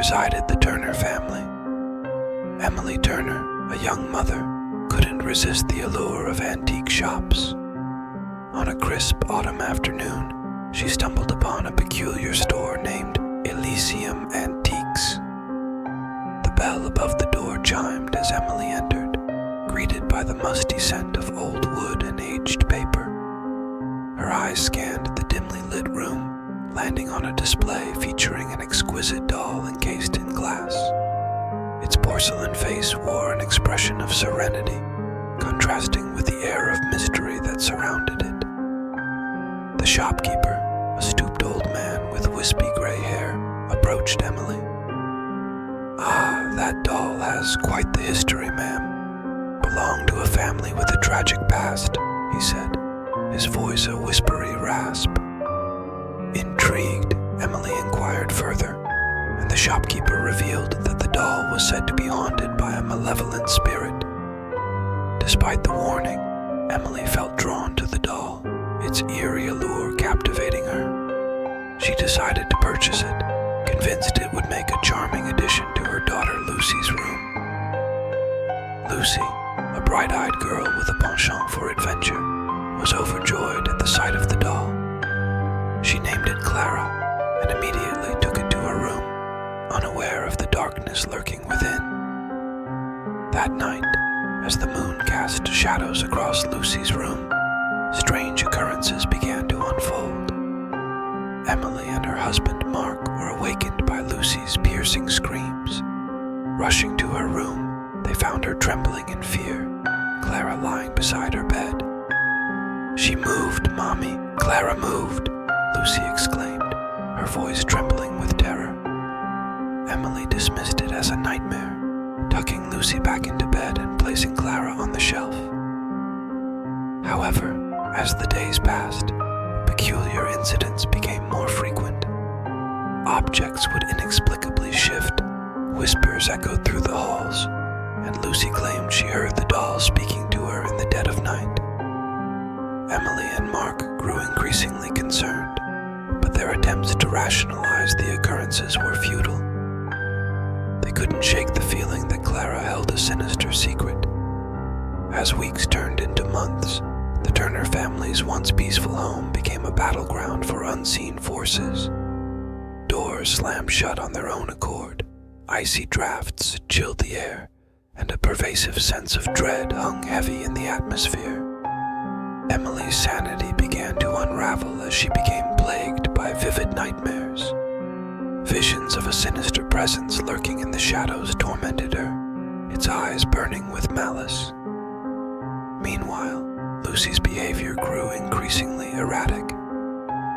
resided the Turner family. Emily Turner, a young mother, couldn't resist the allure of antique shops. On a crisp autumn afternoon, she stumbled upon a peculiar store named Elysium Antiques. The bell above the door chimed as Emily entered, greeted by the musty scent of old wood and aged paper. Her eyes scanned the dimly lit room, landing on a display featuring an exquisite doll encased in glass. Its porcelain face wore an expression of serenity, contrasting with the air of mystery that surrounded it. The shopkeeper, a stooped old man with wispy gray hair, approached Emily. "Ah, that doll has quite the history, ma'am. Belonged to a family with a tragic past," he said, his voice a whispery rasp. Intrigued, Emily inquired further, and the shopkeeper revealed that the doll was said to be haunted by a malevolent spirit. Despite the warning, Emily felt drawn to the doll, its eerie allure captivating her. She decided to purchase it, convinced it would make a charming addition to her daughter Lucy's room. Lucy, a bright-eyed girl with a penchant for adventure, was overjoyed at the sight of the doll. She named it Clara and immediately took it to her room, unaware of the darkness lurking within. That night, as the moon cast shadows across Lucy's room, strange occurrences began to unfold. Emily and her husband Mark were awakened by Lucy's piercing screams. Rushing to her room, they found her trembling in fear, Clara lying beside her bed. "She moved, Mommy. Clara moved," Lucy exclaimed, her voice trembling with terror. Emily dismissed it as a nightmare, tucking Lucy back into bed and placing Clara on the shelf. However, as the days passed, peculiar incidents became more frequent. Objects would inexplicably shift, whispers echoed through the halls, and Lucy claimed she heard the doll speaking to her in the dead of night. Emily and Mark grew increasingly concerned, but their attempts to rationalize the occurrences were futile. They couldn't shake the feeling that Clara held a sinister secret. As weeks turned into months, the Turner family's once peaceful home became a battleground for unseen forces. Doors slammed shut on their own accord, icy drafts chilled the air, and a pervasive sense of dread hung heavy in the atmosphere. Emily's sanity began to unravel as she became plagued by vivid nightmares. Visions of a sinister presence lurking in the shadows tormented her, its eyes burning with malice. Meanwhile, Lucy's behavior grew increasingly erratic.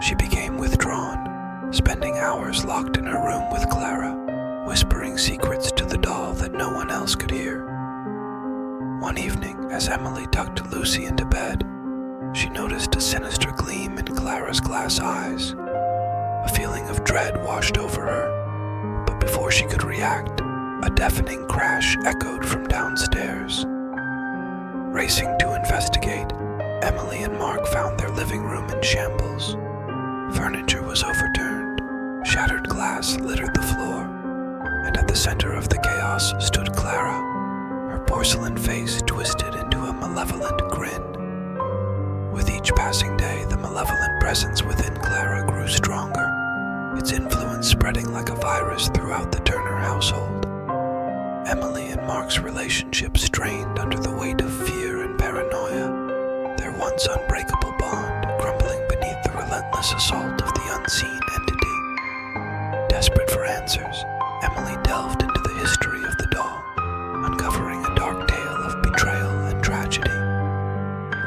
She became withdrawn, spending hours locked in her room with Clara, whispering secrets to the doll that no one else could hear. One evening, as Emily tucked Lucy into bed, she noticed a sinister gleam in Clara's glass eyes. A feeling of dread washed over her, but before she could react, a deafening crash echoed from downstairs. Racing to investigate, Emily and Mark found their living room in shambles. Furniture was overturned, shattered glass littered the floor, and at the center of the chaos stood Clara, her porcelain face twisted into a malevolent grin. With each passing day, the malevolent presence within Clara grew stronger, its influence spreading like a virus throughout the Turner household. Emily and Mark's relationship strained under the weight of fear and paranoia, their once unbreakable bond crumbling beneath the relentless assault of the unseen entity. Desperate for answers, Emily delved into the history of the doll, uncovering a dark tale of betrayal and tragedy.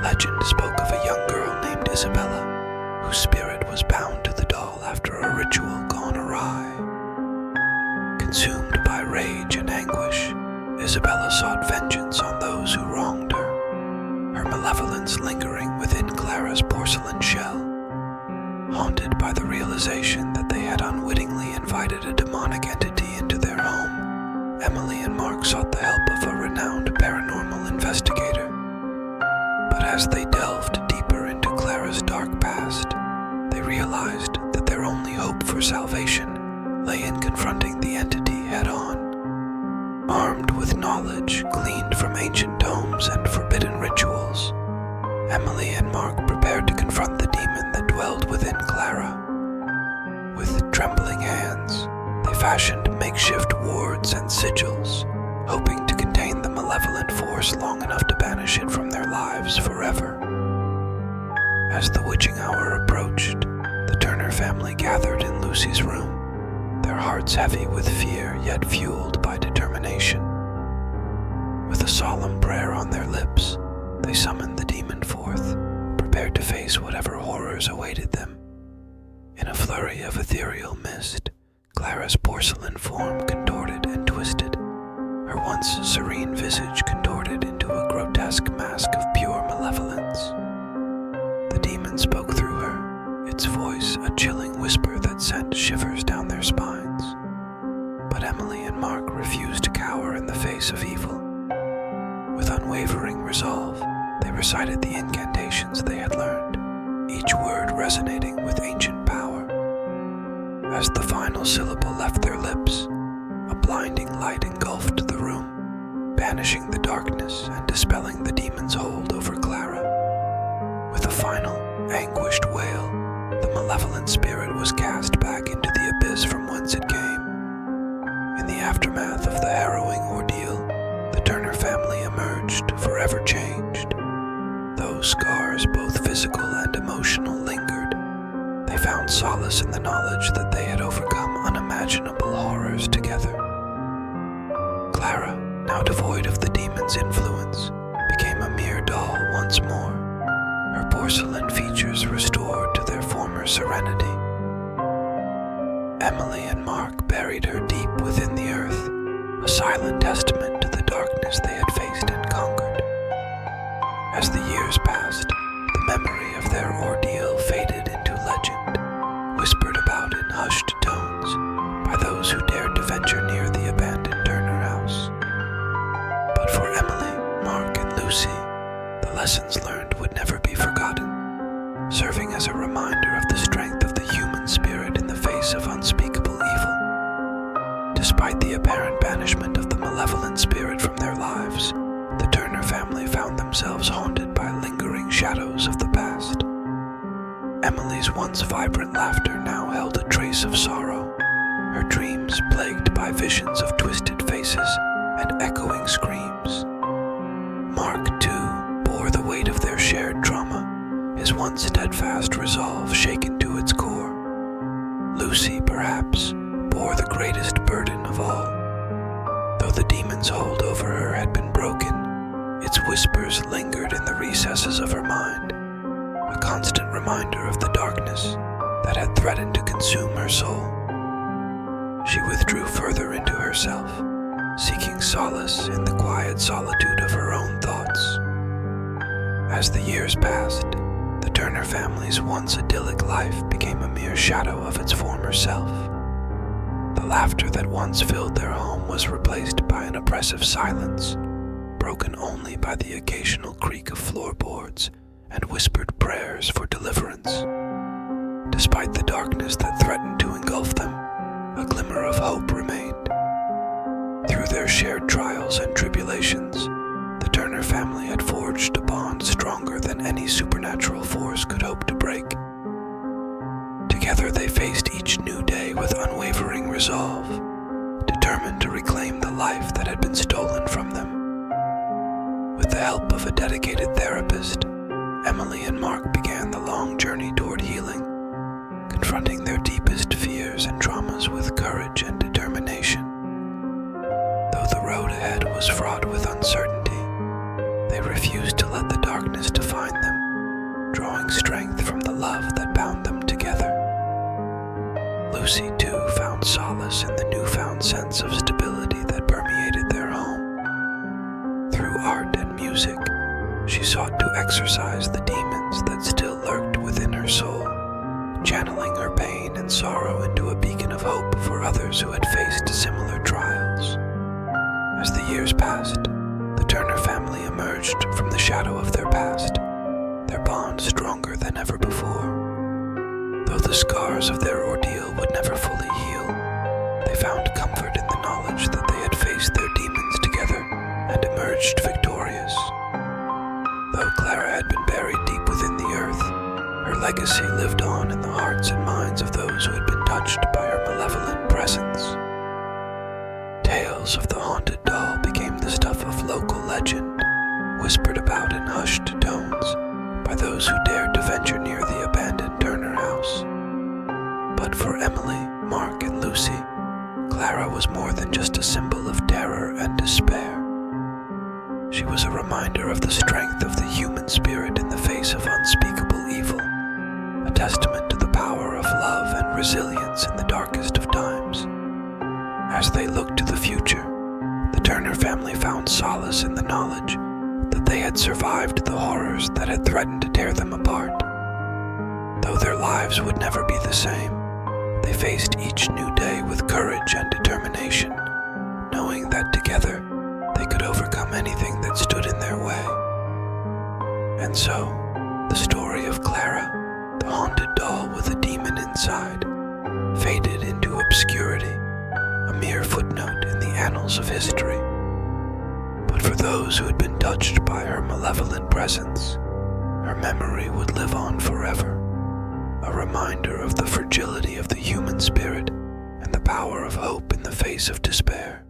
Legend spoke of a young girl named Isabella, whose spirit was bound to the doll after a ritual gone awry. Consumed by rage and anguish, Isabella sought vengeance on those who wronged her, her malevolence lingering within Clara's porcelain shell. Haunted by the realization that they had unwittingly invited a demonic entity into their home, Emily and Mark sought the help of a renowned paranormal investigator. But as they delved deeper into Clara's dark past, they realized that their only hope for salvation lay in confronting the entity village, cleaned from ancient tomes and forbidden rituals, Emily and Mark prepared to confront the demon that dwelled within Clara. With trembling hands, they fashioned makeshift wards and sigils, hoping to contain the malevolent force long enough to banish it from their lives forever. As the witching hour approached, the Turner family gathered in Lucy's room, their hearts heavy with fear yet fueled by determination. With a solemn prayer on their lips, they summoned the demon forth, prepared to face whatever horrors awaited them. In a flurry of ethereal mist, Clara's porcelain form contorted and twisted, her once serene visage contorted into a grotesque mask of pure malevolence. The demon spoke through her, its voice a chilling whisper that sent shivers down their spines. But Emily and Mark refused to cower in the face of evil. With unwavering resolve, they recited the incantations they had learned, each word resonating with ancient power. As the final syllable left their lips, a blinding light engulfed the room, banishing the darkness and dispelling the demon's hold over Clara. With a final, anguished wail, the malevolent spirit was cast back into the abyss from whence it came. In the aftermath of the harrowing ordeal, the Turner family emerged forever changed. Though scars, both physical and emotional, lingered, they found solace in the knowledge that they had overcome unimaginable horrors together. Clara, now devoid of the demon's influence, became a mere doll once more, her porcelain features restored to their former serenity. Emily and Mark buried her deep within the earth, a silent testament to the darkness they had faced and conquered. As the years passed, the memory of their ordeal faded into legend, whispered about in hushed tones by those who dared to venture near the abandoned Turner house. But for Emily, Mark, and Lucy, the lessons learned would never be forgotten, serving as a reminder of the strength of the human spirit in the face of unspeakable evil. Despite the apparent banishment of the malevolent spirit from their lives, the Turner family found themselves haunted by lingering shadows of the past. Emily's once vibrant laughter now held a trace of sorrow, her dreams plagued by visions of twisted faces and echoing screams. Mark, too, bore the weight of their shared trauma, his once steadfast resolve shaken to its core. Lucy, perhaps, bore the greatest burden of all. Though the demon's hold over her had been broken, its whispers lingered in the recesses of her mind, a constant reminder of the darkness that had threatened to consume her soul. She withdrew further into herself, seeking solace in the quiet solitude of her own thoughts. As the years passed, the Turner family's once idyllic life became a mere shadow of its former self. The laughter that once filled their home was replaced by an oppressive silence, broken only by the occasional creak of floorboards and whispered prayers for deliverance. Despite the darkness that threatened to engulf them, a glimmer of hope remained. Through their shared trials and tribulations, the Turner family had forged a bond stronger than any supernatural force could hope to break. Together they faced each new day with unwavering resolve, determined to reclaim the life that had been stolen from them. With the help of a dedicated therapist, Emily and Mark began the long journey toward healing, confronting their deepest fears and traumas with courage and determination. Though the road ahead was fraught with uncertainty, they refused to let the darkness define them, drawing strength from the love that bound them together. Lucy, too, found solace in the newfound sense of stability that permeated their home. Through art and music, she sought to exorcise the demons that still lurked within her soul, channeling her pain and sorrow into a beacon of hope for others who had faced similar trials. As the years passed, the Turner family emerged from the shadow of their past, their bond stronger than ever before. Though the scars of their ordeal would never fully heal, they found comfort in the knowledge that they had faced their demons together emerged victorious. Though Clara had been buried deep within the earth, her legacy lived on in the hearts and minds of those who had been touched by her malevolent presence. Tales of the haunted doll became the stuff of local legend, whispered about in hushed tones by those who dared to venture near the abandoned Turner house. But for Emily, Mark, and Lucy, Clara was more than just a symbol of terror and despair. She was a reminder of the strength of the human spirit in the face of unspeakable evil, a testament to the power of love and resilience in the darkest of times. As they looked to the future, the Turner family found solace in the knowledge that they had survived the horrors that had threatened to tear them apart. Though their lives would never be the same, they faced each new day with courage and determination, knowing that together they could overcome anything that stood in their way. And so, the story of Clara, the haunted doll with a demon inside, faded into obscurity, a mere footnote in the annals of history. But for those who had been touched by her malevolent presence, her memory would live on forever, a reminder of the fragility of the human spirit and the power of hope in the face of despair.